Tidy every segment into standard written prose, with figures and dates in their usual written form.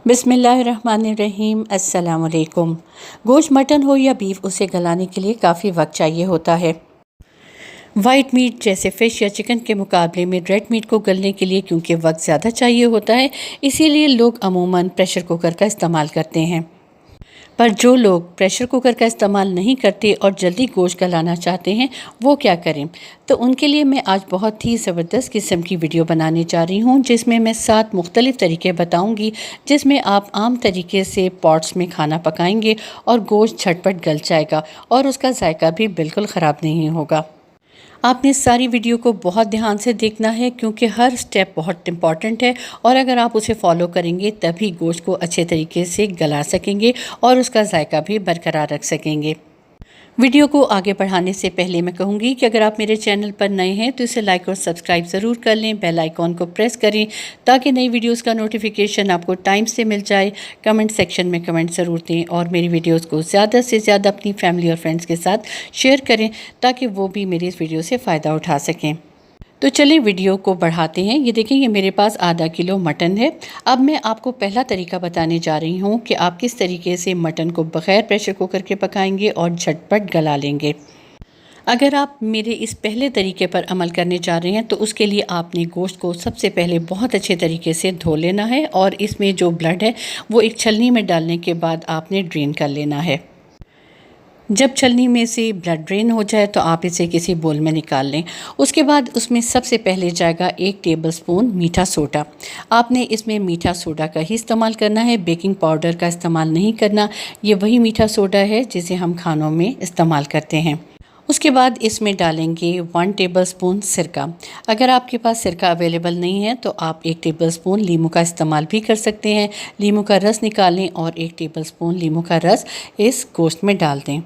बिस्मिल्लाहिर्रहमानिर्रहीम। अस्सलाम वालेकुम। गोश्त मटन हो या बीफ, उसे गलाने के लिए काफ़ी वक्त चाहिए होता है। वाइट मीट जैसे फ़िश या चिकन के मुकाबले में रेड मीट को गलने के लिए क्योंकि वक्त ज़्यादा चाहिए होता है, इसीलिए लोग अमूमन प्रेशर कुकर का इस्तेमाल करते हैं। पर जो लोग प्रेशर कुकर का इस्तेमाल नहीं करते और जल्दी गोश्त गलाना चाहते हैं, वो क्या करें? तो उनके लिए मैं आज बहुत ही ज़बरदस्त किस्म की वीडियो बनाने जा रही हूँ, जिसमें मैं 7 मुख्तलिफ़ तरीके बताऊँगी, जिसमें आप आम तरीके से पॉट्स में खाना पकाएंगे और गोश्त झटपट गल जाएगा और उसका जायका भी बिल्कुल ख़राब नहीं होगा। आपने सारी वीडियो को बहुत ध्यान से देखना है क्योंकि हर स्टेप बहुत इम्पॉर्टेंट है और अगर आप उसे फॉलो करेंगे तभी गोश्त को अच्छे तरीके से गला सकेंगे और उसका जायका भी बरकरार रख सकेंगे। वीडियो को आगे बढ़ाने से पहले मैं कहूँगी कि अगर आप मेरे चैनल पर नए हैं तो इसे लाइक और सब्सक्राइब ज़रूर कर लें, बेल आइकॉन को प्रेस करें ताकि नई वीडियोस का नोटिफिकेशन आपको टाइम से मिल जाए। कमेंट सेक्शन में कमेंट ज़रूर दें और मेरी वीडियोस को ज़्यादा से ज़्यादा अपनी फैमिली और फ्रेंड्स के साथ शेयर करें ताकि वो भी मेरी इस वीडियो से फ़ायदा उठा सकें। तो चलिए वीडियो को बढ़ाते हैं। ये देखें, ये मेरे पास आधा किलो मटन है। अब मैं आपको पहला तरीका बताने जा रही हूँ कि आप किस तरीके से मटन को बग़ैर प्रेशर कुकर के पकाएंगे और झटपट गला लेंगे। अगर आप मेरे इस पहले तरीके पर अमल करने जा रहे हैं तो उसके लिए आपने गोश्त को सबसे पहले बहुत अच्छे तरीके से धो लेना है और इसमें जो ब्लड है वो एक छलनी में डालने के बाद आपने ड्रेन कर लेना है। जब छलनी में से ब्लड ड्रेन हो जाए तो आप इसे किसी बोल में निकाल लें। उसके बाद उसमें सबसे पहले जाएगा 1 टेबलस्पून मीठा सोडा। आपने इसमें मीठा सोडा का ही इस्तेमाल करना है, बेकिंग पाउडर का इस्तेमाल नहीं करना। ये वही मीठा सोडा है जिसे हम खानों में इस्तेमाल करते हैं। उसके बाद इसमें डालेंगे 1 टेबलस्पून सिरका। अगर आपके पास सिरका अवेलेबल नहीं है तो आप 1 टेबलस्पून लीमू का इस्तेमाल भी कर सकते हैं। लीमू का रस निकालें और 1 टेबलस्पून लीमू का रस इस गोश्त में डाल दें।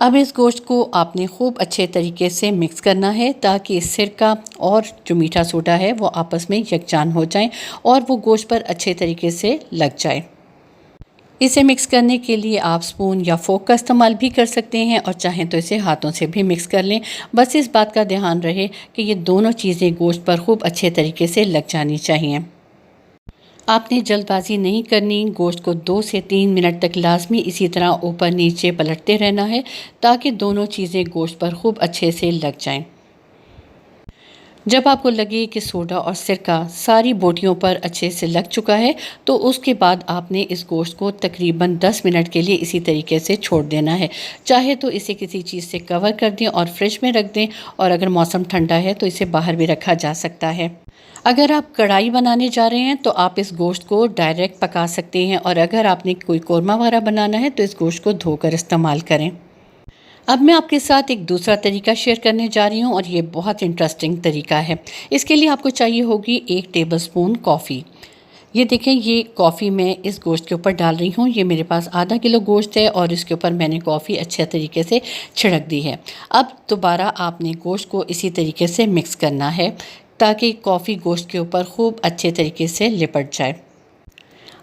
अब इस गोश्त को आपने खूब अच्छे तरीके से मिक्स करना है ताकि सिरका और जो मीठा सोडा है वो आपस में यकजान हो जाएं और वो गोश्त पर अच्छे तरीके से लग जाए। इसे मिक्स करने के लिए आप स्पून या फोक का इस्तेमाल भी कर सकते हैं और चाहें तो इसे हाथों से भी मिक्स कर लें। बस इस बात का ध्यान रहे कि ये दोनों चीज़ें गोश्त पर खूब अच्छे तरीके से लग जानी चाहिए। आपने जल्दबाजी नहीं करनी। गोश्त को 2 से 3 मिनट तक लाजमी इसी तरह ऊपर नीचे पलटते रहना है ताकि दोनों चीज़ें गोश्त पर खूब अच्छे से लग जाएं। जब आपको लगे कि सोडा और सिरका सारी बोटियों पर अच्छे से लग चुका है तो उसके बाद आपने इस गोश्त को तकरीबन 10 मिनट के लिए इसी तरीके से छोड़ देना है। चाहे तो इसे किसी चीज़ से कवर कर दें और फ्रिज में रख दें और अगर मौसम ठंडा है तो इसे बाहर भी रखा जा सकता है। अगर आप कढ़ाई बनाने जा रहे हैं तो आप इस गोश्त को डायरेक्ट पका सकते हैं और अगर आपने कोई कोरमा वगैरह बनाना है तो इस गोश्त को धोकर इस्तेमाल करें। अब मैं आपके साथ एक दूसरा तरीका शेयर करने जा रही हूँ और ये बहुत इंटरेस्टिंग तरीका है। इसके लिए आपको चाहिए होगी 1 टेबलस्पून कॉफ़ी। ये देखें, ये कॉफ़ी मैं इस गोश्त के ऊपर डाल रही हूँ। ये मेरे पास आधा किलो गोश्त है और इसके ऊपर मैंने कॉफ़ी अच्छे तरीके से छिड़क दी है। अब दोबारा आपने गोश्त को इसी तरीके से मिक्स करना है ताकि कॉफ़ी गोश्त के ऊपर खूब अच्छे तरीके से लिपट जाए।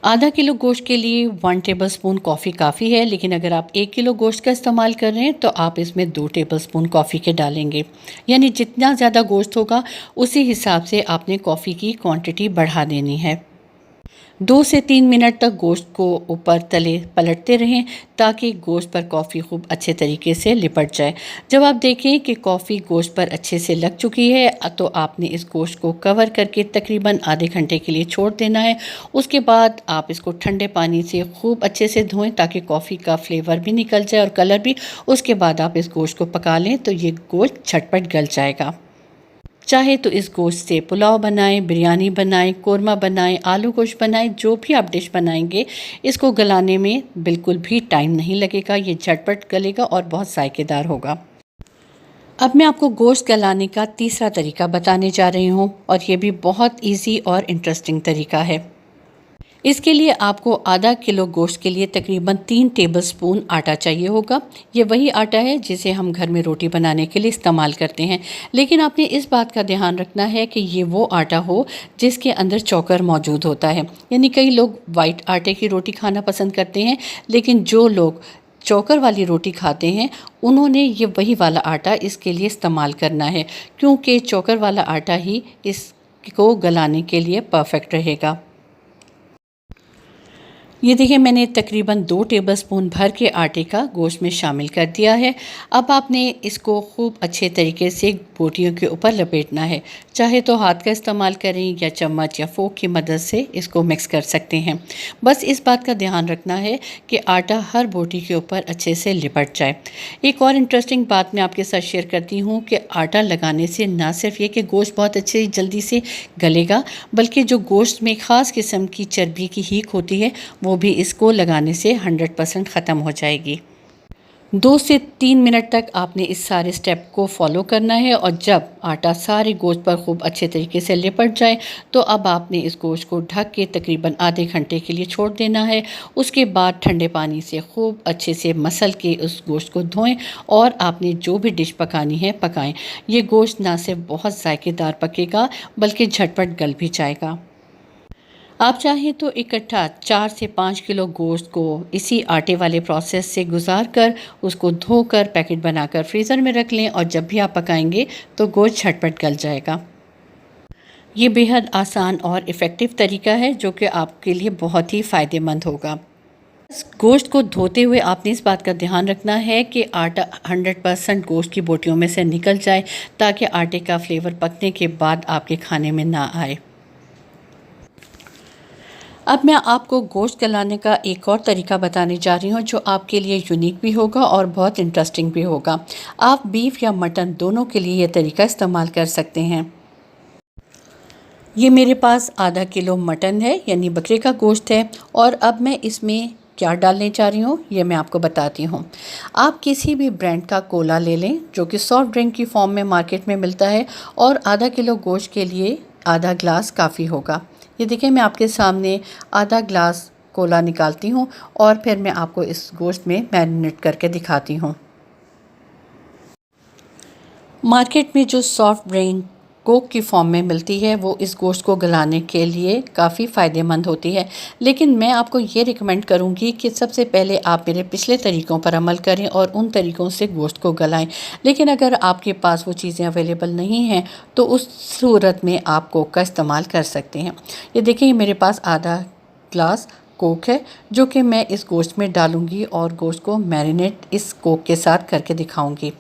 आधा किलो गोश्त के लिए 1 टेबलस्पून कॉफ़ी काफ़ी है, लेकिन अगर आप 1 किलो गोश्त का इस्तेमाल कर रहे हैं तो आप इसमें 2 टेबलस्पून कॉफ़ी के डालेंगे। यानी जितना ज़्यादा गोश्त होगा उसी हिसाब से आपने कॉफ़ी की क्वांटिटी बढ़ा देनी है। 2 से 3 मिनट तक गोश्त को ऊपर तले पलटते रहें ताकि गोश्त पर कॉफ़ी खूब अच्छे तरीके से लिपट जाए। जब आप देखें कि कॉफ़ी गोश्त पर अच्छे से लग चुकी है तो आपने इस गोश्त को कवर करके तकरीबन आधे घंटे के लिए छोड़ देना है। उसके बाद आप इसको ठंडे पानी से खूब अच्छे से धोएं ताकि कॉफ़ी का फ्लेवर भी निकल जाए और कलर भी। उसके बाद आप इस गोश्त को पका लें तो ये गोश्त झटपट गल जाएगा। चाहे तो इस गोश्त से पुलाव बनाएं, बिरयानी बनाएं, कोरमा बनाएं, आलू गोश्त बनाएं, जो भी आप डिश बनाएंगे इसको गलाने में बिल्कुल भी टाइम नहीं लगेगा। ये झटपट गलेगा और बहुत जायकेदार होगा। अब मैं आपको गोश्त गलाने का तीसरा तरीका बताने जा रही हूँ और ये भी बहुत इजी और इंटरेस्टिंग तरीका है। इसके लिए आपको आधा किलो गोश्त के लिए तकरीबन 3 टेबलस्पून आटा चाहिए होगा। ये वही आटा है जिसे हम घर में रोटी बनाने के लिए इस्तेमाल करते हैं, लेकिन आपने इस बात का ध्यान रखना है कि ये वो आटा हो जिसके अंदर चोकर मौजूद होता है। यानी कई लोग वाइट आटे की रोटी खाना पसंद करते हैं, लेकिन जो लोग चोकर वाली रोटी खाते हैं उन्होंने ये वही वाला आटा इसके लिए इस्तेमाल करना है, क्योंकि चोकर वाला आटा ही इसको गलाने के लिए परफेक्ट रहेगा। ये देखिए मैंने तकरीबन 2 टेबलस्पून भर के आटे का गोश्त में शामिल कर दिया है। अब आपने इसको खूब अच्छे तरीके से बोटियों के ऊपर लपेटना है। चाहे तो हाथ का इस्तेमाल करें या चम्मच या फोक की मदद से इसको मिक्स कर सकते हैं। बस इस बात का ध्यान रखना है कि आटा हर बोटी के ऊपर अच्छे से लिपट जाए। एक और इंटरेस्टिंग बात मैं आपके साथ शेयर करती हूँ कि आटा लगाने से ना सिर्फ ये कि गोश्त बहुत अच्छे जल्दी से गलेगा, बल्कि जो गोश्त में ख़ास किस्म की चर्बी की हीक होती है वो भी इसको लगाने से 100% ख़त्म हो जाएगी। 2 से 3 मिनट तक आपने इस सारे स्टेप को फॉलो करना है और जब आटा सारे गोश्त पर खूब अच्छे तरीके से लिपट जाए तो अब आपने इस गोश्त को ढक के तकरीबन आधे घंटे के लिए छोड़ देना है। उसके बाद ठंडे पानी से खूब अच्छे से मसल के उस गोश्त को धोएं और आपने जो भी डिश पकानी है पकाएं। ये गोश्त ना सिर्फ बहुत जायकेदार पकेगा बल्कि झटपट गल भी जाएगा। आप चाहें तो इकट्ठा 4 से 5 किलो गोश्त को इसी आटे वाले प्रोसेस से गुजार कर उसको धोकर पैकेट बनाकर फ्रीज़र में रख लें और जब भी आप पकाएंगे तो गोश्त झटपट गल जाएगा। ये बेहद आसान और इफ़ेक्टिव तरीका है जो कि आपके लिए बहुत ही फ़ायदेमंद होगा। इस गोश्त को धोते हुए आपने इस बात का ध्यान रखना है कि आटा 100% गोश्त की बोटियों में से निकल जाए ताकि आटे का फ्लेवर पकने के बाद आपके खाने में ना आए। अब मैं आपको गोश्त गलाने का एक और तरीका बताने जा रही हूँ जो आपके लिए यूनिक भी होगा और बहुत इंटरेस्टिंग भी होगा। आप बीफ या मटन दोनों के लिए ये तरीका इस्तेमाल कर सकते हैं। ये मेरे पास आधा किलो मटन है यानी बकरे का गोश्त है और अब मैं इसमें क्या डालने जा रही हूँ ये मैं आपको बताती हूँ। आप किसी भी ब्रांड का कोला ले लें जो कि सॉफ्ट ड्रिंक की फॉर्म में मार्केट में मिलता है और आधा किलो गोश्त के लिए आधा ग्लास काफ़ी होगा। ये देखिए मैं आपके सामने आधा ग्लास कोला निकालती हूँ और फिर मैं आपको इस गोश्त में मैरिनेट करके दिखाती हूँ। मार्केट में जो सॉफ्ट ड्रिंक कोक की फॉर्म में मिलती है वो इस गोश्त को गलाने के लिए काफ़ी फ़ायदेमंद होती है, लेकिन मैं आपको ये रिकमेंड करूँगी कि सबसे पहले आप मेरे पिछले तरीक़ों पर अमल करें और उन तरीक़ों से गोश्त को गलाएं। लेकिन अगर आपके पास वो चीज़ें अवेलेबल नहीं हैं तो उस सूरत में आप कोक का इस्तेमाल कर सकते हैं। ये देखिए मेरे पास आधा ग्लास कोक है जो कि मैं इस गोश्त में डालूँगी और गोश्त को मैरिनेट इस कोक के साथ करके दिखाऊँगी।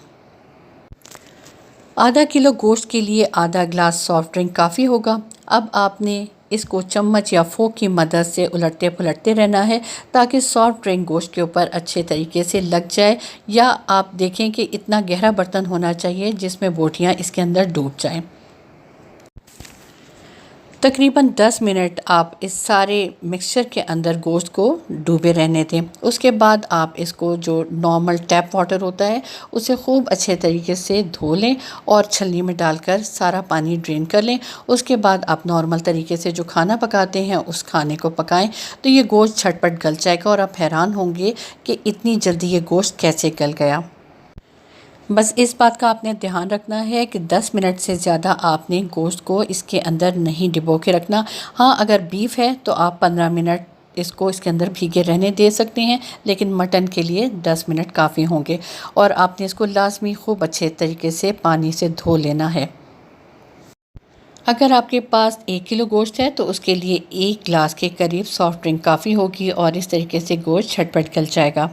आधा किलो गोश्त के लिए आधा ग्लास सॉफ्ट ड्रिंक काफ़ी होगा। अब आपने इसको चम्मच या फोक की मदद से उलटते पुलटते रहना है ताकि सॉफ्ट ड्रिंक गोश्त के ऊपर अच्छे तरीके से लग जाए, या आप देखें कि इतना गहरा बर्तन होना चाहिए जिसमें बोटियां इसके अंदर डूब जाएं। तकरीबन 10 मिनट आप इस सारे मिक्सचर के अंदर गोश्त को डूबे रहने दें। उसके बाद आप इसको जो नॉर्मल टैप वाटर होता है उसे खूब अच्छे तरीके से धो लें और छलनी में डालकर सारा पानी ड्रेन कर लें। उसके बाद आप नॉर्मल तरीके से जो खाना पकाते हैं उस खाने को पकाएं तो ये गोश्त झटपट गल जाएगा और आप हैरान होंगे कि इतनी जल्दी ये गोश्त कैसे गल गया। बस इस बात का आपने ध्यान रखना है कि 10 मिनट से ज़्यादा आपने गोश्त को इसके अंदर नहीं डिबो के रखना। हाँ, अगर बीफ है तो आप 15 मिनट इसको इसके अंदर भीगे रहने दे सकते हैं, लेकिन मटन के लिए 10 मिनट काफ़ी होंगे और आपने इसको लाजमी खूब अच्छे तरीके से पानी से धो लेना है। अगर आपके पास 1 किलो गोश्त है तो उसके लिए 1 गिलास के करीब सॉफ्ट ड्रिंक काफ़ी होगी और इस तरीके से गोश्त झटपट गल जाएगा।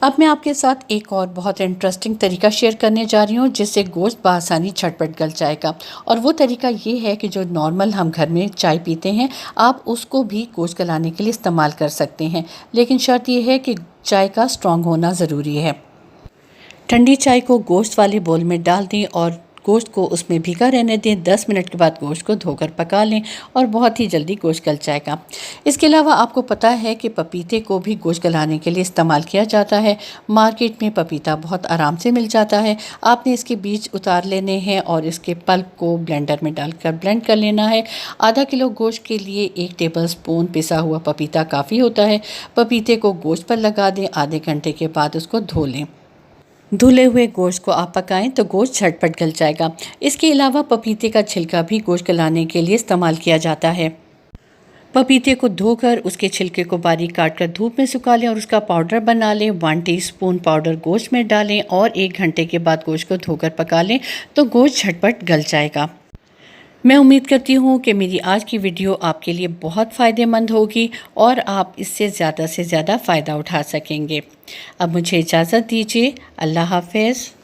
अब मैं आपके साथ एक और बहुत इंटरेस्टिंग तरीका शेयर करने जा रही हूँ जिससे गोश्त बआसानी झटपट गल जाएगा। और वो तरीका ये है कि जो नॉर्मल हम घर में चाय पीते हैं आप उसको भी गोश्त गलाने के लिए इस्तेमाल कर सकते हैं, लेकिन शर्त ये है कि चाय का स्ट्रॉन्ग होना ज़रूरी है। ठंडी चाय को गोश्त वाले बोल में डाल दें और गोश्त को उसमें भीगा रहने दें। 10 मिनट के बाद गोश्त को धोकर पका लें और बहुत ही जल्दी गोश्त गल जाएगा। इसके अलावा आपको पता है कि पपीते को भी गोश्त गलाने के लिए इस्तेमाल किया जाता है। मार्केट में पपीता बहुत आराम से मिल जाता है। आपने इसके बीज उतार लेने हैं और इसके पल्प को ब्लेंडर में डालकर ब्लेंड कर लेना है। आधा किलो गोश्त के लिए 1 टेबलस्पून पिसा हुआ पपीता काफ़ी होता है। पपीते को गोश्त पर लगा दें, आधे घंटे के बाद उसको धो लें। धुले हुए गोश्त को आप पकाएं तो गोश्त झटपट गल जाएगा। इसके अलावा पपीते का छिलका भी गोश्त गलाने के लिए इस्तेमाल किया जाता है। पपीते को धोकर उसके छिलके को बारीक काटकर धूप में सुखा लें और उसका पाउडर बना लें। 1 टीस्पून पाउडर गोश्त में डालें और 1 घंटे के बाद गोश्त को धोकर पका लें तो गोश्त झटपट गल जाएगा। मैं उम्मीद करती हूँ कि मेरी आज की वीडियो आपके लिए बहुत फ़ायदेमंद होगी और आप इससे ज़्यादा से ज़्यादा फ़ायदा उठा सकेंगे। अब मुझे इजाज़त दीजिए। अल्लाह हाफ़िज़।